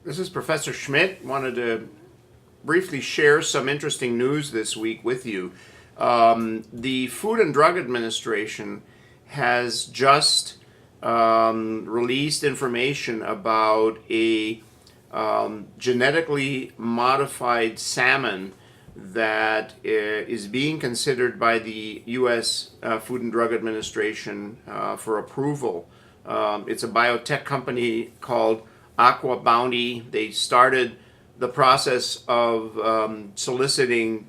This is Professor Schmidt. Wanted to briefly share some interesting news this week with you. The Food and Drug Administration has just released information about a genetically modified salmon that is being considered by the U.S. Food and Drug Administration for approval. It's a biotech company called Aqua Bounty. They started the process of soliciting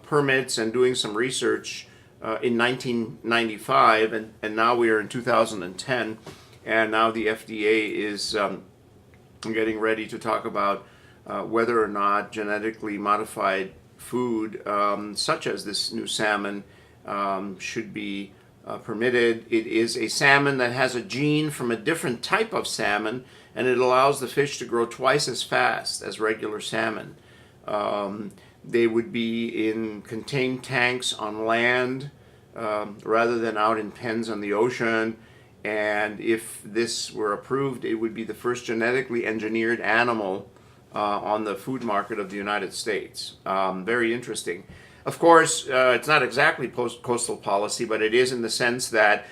permits and doing some research in 1995, and now we are in 2010, and now the FDA is getting ready to talk about whether or not genetically modified food, such as this new salmon, should be permitted. It is a salmon that has a gene from a different type of salmon, and it allows the fish to grow twice as fast as regular salmon. They would be in contained tanks on land rather than out in pens on the ocean. And if this were approved, it would be the first genetically engineered animal on the food market of the United States. Very interesting. Of course, it's not exactly coastal policy, but it is in the sense that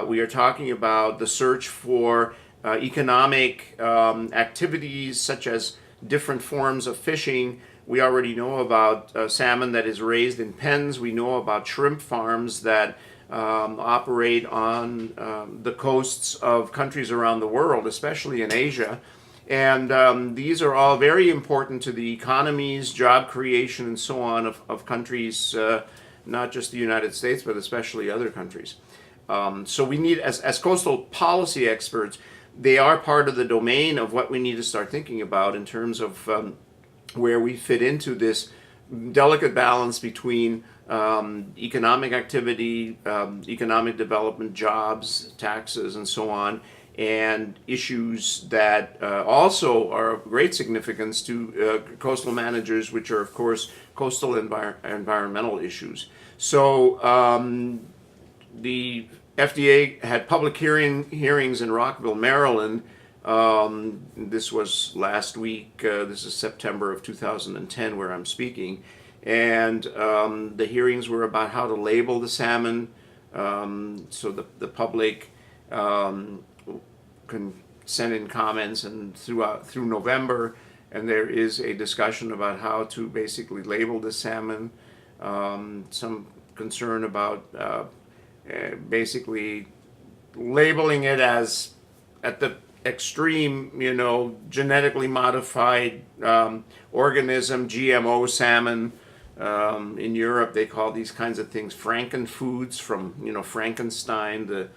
we are talking about the search for economic activities such as different forms of fishing. We already know about salmon that is raised in pens. We know about shrimp farms that operate on the coasts of countries around the world, especially in Asia. And these are all very important to the economies, job creation, and so on of countries, not just the United States, but especially other countries. So we need, as coastal policy experts, they are part of the domain of what we need to start thinking about in terms of where we fit into this delicate balance between economic activity, economic development, jobs, taxes, and so on, and issues that also are of great significance to coastal managers, which are, of course, coastal environmental issues. So the FDA had public hearings in Rockville, Maryland. This was last week. This is September of 2010 where I'm speaking. And the hearings were about how to label the salmon so the public can send in comments, and through November, and there is a discussion about how to basically label the salmon. Some concern about basically labeling it as, at the extreme, genetically modified organism, GMO salmon. In Europe, they call these kinds of things frankenfoods, from Frankenstein, the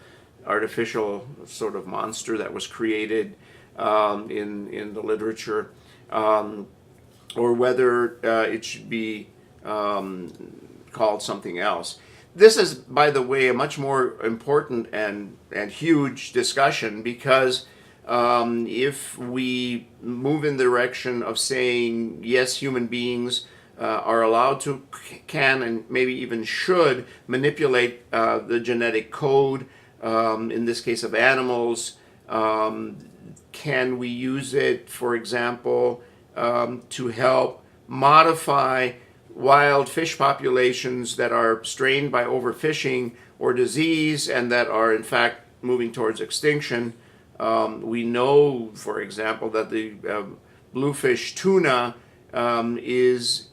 artificial sort of monster that was created in the literature, or whether it should be called something else. This is, by the way, a much more important and huge discussion, because if we move in the direction of saying, yes, human beings are allowed to, can, and maybe even should manipulate the genetic code, in this case of animals, can we use it, for example, to help modify wild fish populations that are strained by overfishing or disease and that are in fact moving towards extinction? We know, for example, that the bluefish tuna is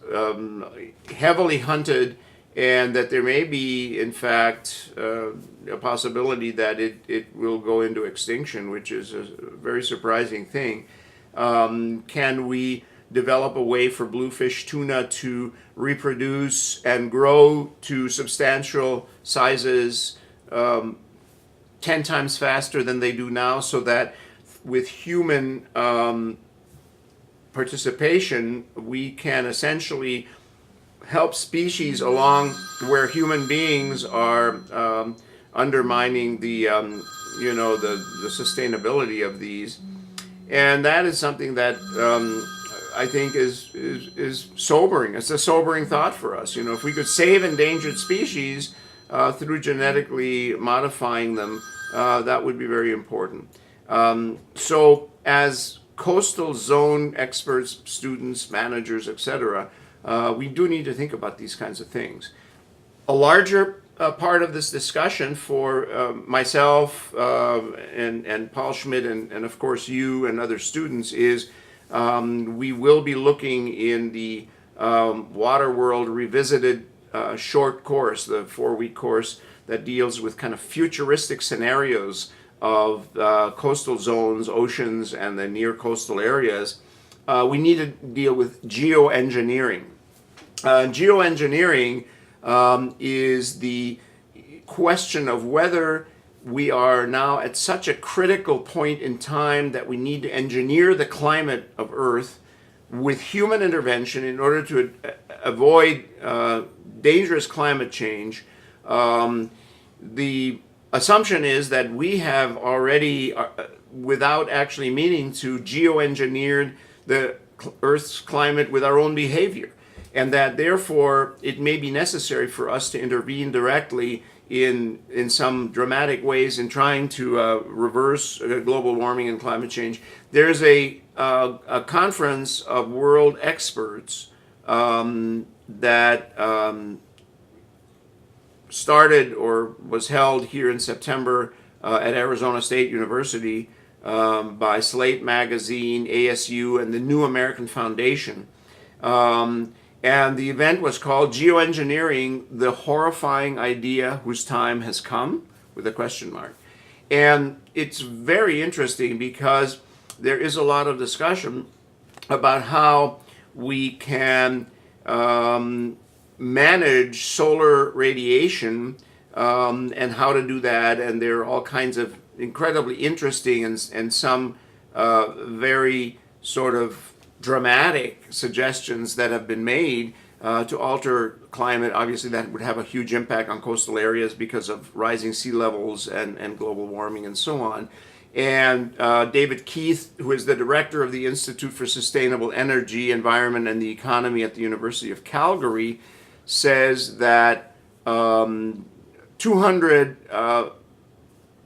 heavily hunted, and that there may be, in fact, a possibility that it will go into extinction, which is a very surprising thing. Can we develop a way for bluefish tuna to reproduce and grow to substantial sizes 10 times faster than they do now, so that with human participation, we can essentially help species along where human beings are undermining the sustainability of these. And that is something that I think is sobering. It's a sobering thought for us. If we could save endangered species through genetically modifying them, that would be very important. So as coastal zone experts, students, managers, etc., we do need to think about these kinds of things. A larger part of this discussion for myself and Paul Schmidt and of course you and other students is we will be looking in the Water World Revisited short course, the 4-week course that deals with kind of futuristic scenarios of coastal zones, oceans, and the near coastal areas. We need to deal with geoengineering. Geoengineering is the question of whether we are now at such a critical point in time that we need to engineer the climate of Earth with human intervention in order to avoid dangerous climate change. The assumption is that we have already, without actually meaning to, geoengineered the Earth's climate with our own behavior, and that therefore it may be necessary for us to intervene directly in some dramatic ways in trying to reverse global warming and climate change. There's a conference of world experts that started or was held here in September at Arizona State University by Slate Magazine, ASU, and the New American Foundation. And the event was called Geoengineering, the Horrifying Idea Whose Time Has Come, with a question mark. And it's very interesting because there is a lot of discussion about how we can manage solar radiation and how to do that. And there are all kinds of incredibly interesting and some very sort of dramatic suggestions that have been made to alter climate. Obviously, that would have a huge impact on coastal areas because of rising sea levels and global warming and so on. And David Keith, who is the director of the Institute for Sustainable Energy, Environment, and the Economy at the University of Calgary, says that 200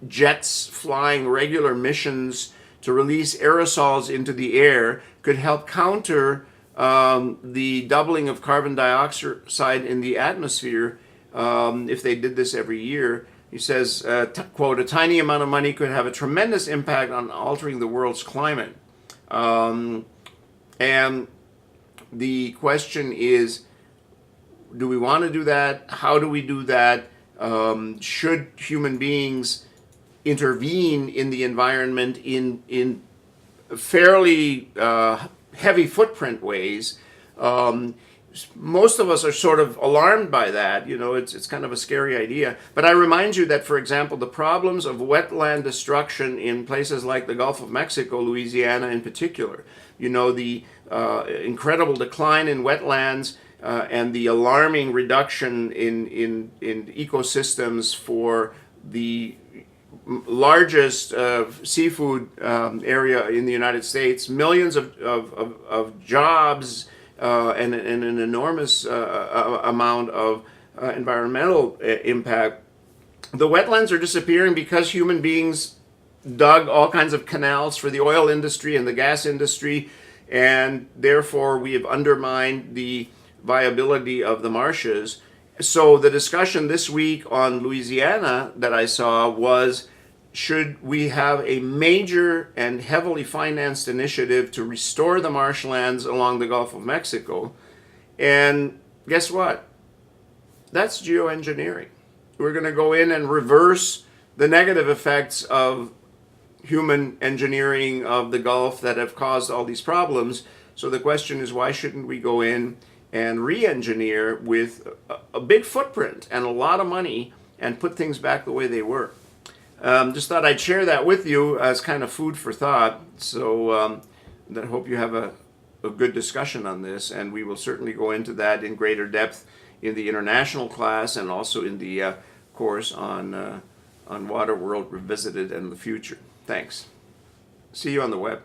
jets flying regular missions to release aerosols into the air could help counter the doubling of carbon dioxide in the atmosphere if they did this every year. He says, quote, "A tiny amount of money could have a tremendous impact on altering the world's climate." And the question is, do we want to do that? How do we do that? Should human beings intervene in the environment in fairly heavy footprint ways? Most of us are sort of alarmed by that. You know, it's kind of a scary idea. But I remind you that, for example, the problems of wetland destruction in places like the Gulf of Mexico, Louisiana in particular, you know, the incredible decline in wetlands and the alarming reduction in ecosystems for the largest seafood area in the United States, millions of jobs, and an enormous amount of environmental impact. The wetlands are disappearing because human beings dug all kinds of canals for the oil industry and the gas industry, and therefore we have undermined the viability of the marshes. So the discussion this week on Louisiana that I saw was, should we have a major and heavily financed initiative to restore the marshlands along the Gulf of Mexico? And guess what? That's geoengineering. We're going to go in and reverse the negative effects of human engineering of the Gulf that have caused all these problems. So the question is, why shouldn't we go in and re-engineer with a big footprint and a lot of money and put things back the way they were? Just thought I'd share that with you as kind of food for thought. So I hope you have a good discussion on this, and we will certainly go into that in greater depth in the international class and also in the course on Water World Revisited and the future. Thanks. See you on the web.